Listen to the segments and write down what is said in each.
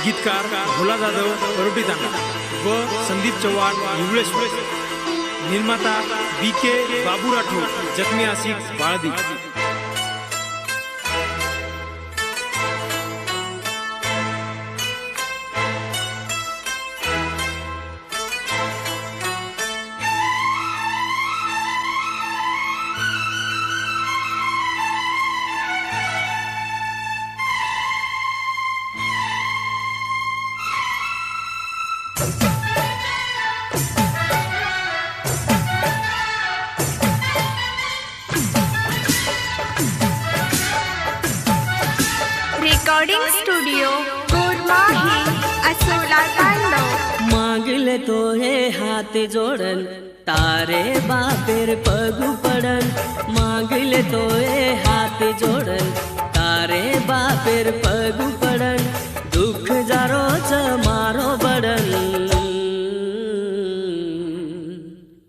गीतकार भोला जाधव करोटी तांडा व संदीप चव्हाण हिवळेश्वर, निर्माता BK बाबू राठोड जखमी आशिक बाळदी। रिकॉर्डिंग स्टूडियो कोरमाही असोला तांडव। मांगले तो हे हाथ जोड़न तारे बापेर पगु पड़न। मांगले तो हे हाथ जोड़न तारे बापेर पगु पड़न। दुख जारो च मारो बड़न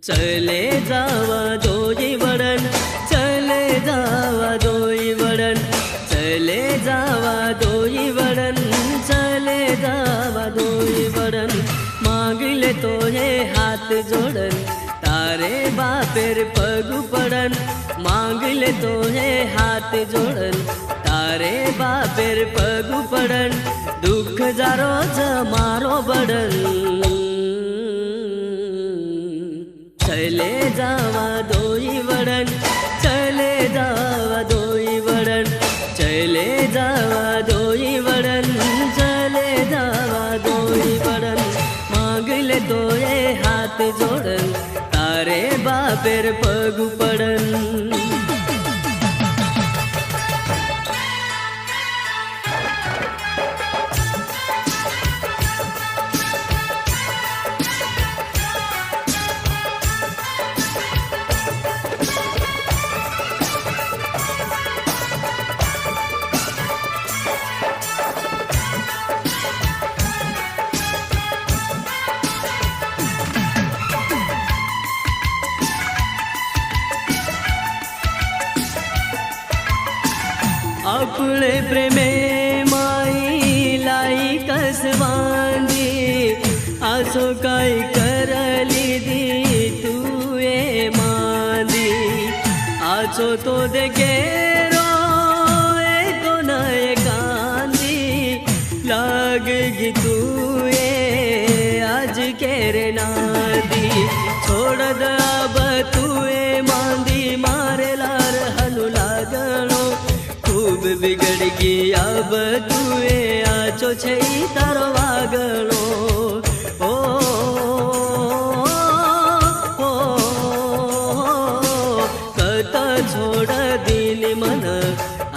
चले जावा दोई बड़न। चले जावा दोई बड़न। चले जावा दोई बड़न। चले जावा दोई बड़न। मांगले तो ये हाथ जोड़न तारे बापेर पगु पड़न। मांगले तो ये हाथ जोड़न तारे बापेर पगु पड़न। दुख जारो ज मारो बड़न चले जावा दोई बड़न। चले जावा दोई बड़न। चले जावा दोई बड़न। चले जावा दोई बड़न। मांगले तो ये हाथ जोड़न तारे बापेर पगु पड़न। अपने प्रेमे माई लाई कसवांदी। आसो काई करली दी तू ए मांदी। आसो तो देखे रो को नए कांदी। लागगी तू ए आज केरे नादी। छोड़ द अब तू ए मांदी मारे लार हनु लागणो। खूब बिगड़ गई अब तुए आचो छे तारो वागणो। ओ, ओ, कत छोड़ दीनी मन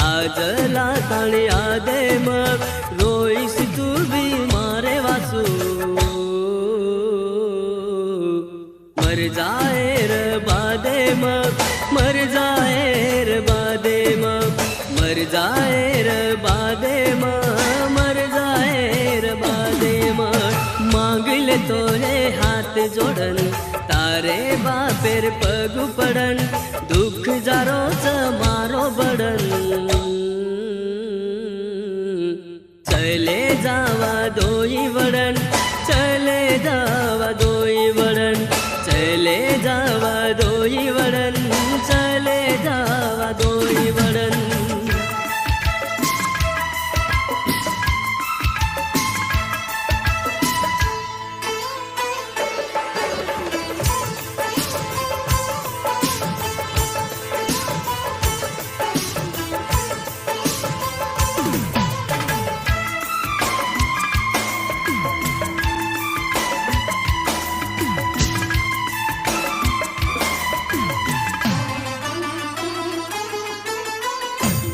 आज लाताणी आदे मग। रोईस तू भी मारे वासू मर जाए रे बादे मग। मर जाए रे बादे मग। मर जाए रे बादे मर जाए रे बादे मांगले तो रे हाथ जोड़न तारे बापेर पगु पड़न। दुख जारो च मारो बड़न चले जावा दोई बड़न। चले जावा दोई बड़न। चले जावा दोई बड़न। चले जावा दोई बड़न।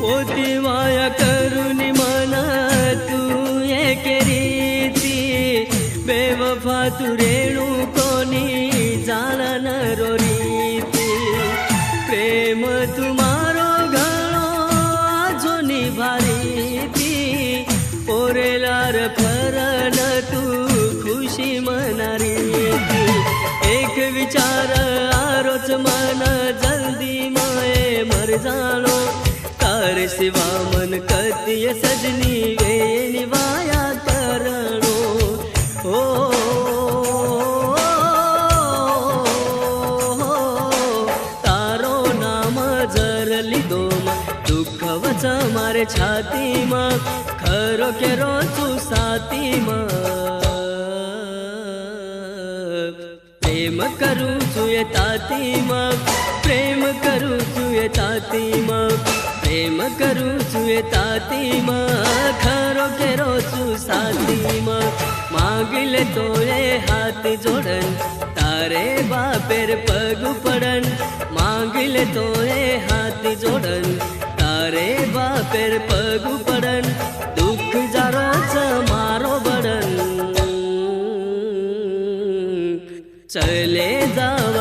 पोती माया करुनी मना तू एक रीति। बेवफा तू रेणु कोनी जान रो रीति। प्रेम तुम्हारो घणो आजो निभारीती। पोरेलार फरन तू खुशी मनारीती। एक विचार आरोच मन जल्दी माए मर जानो। तार सिवा मन कतिय सजनी वे निवाया कर મારે છાતીમાં ખરો કેરો છું સાતીમાં પ્રેમ કરું છું એ તાતીમાં પ્રેમ કરું છું એ તાતીમાં પ્રેમ કરું છું એ તાતીમાં ખરો કેરો છું સાતીમાં માંગી લે તો એ હાથ જોડન તારે બાપેર પગ પડન માંગી લે તો એ હાથ જોડન તારે બાપેર પગ પડન દુઃખ જારો છે મારો બડન ચલે જાવા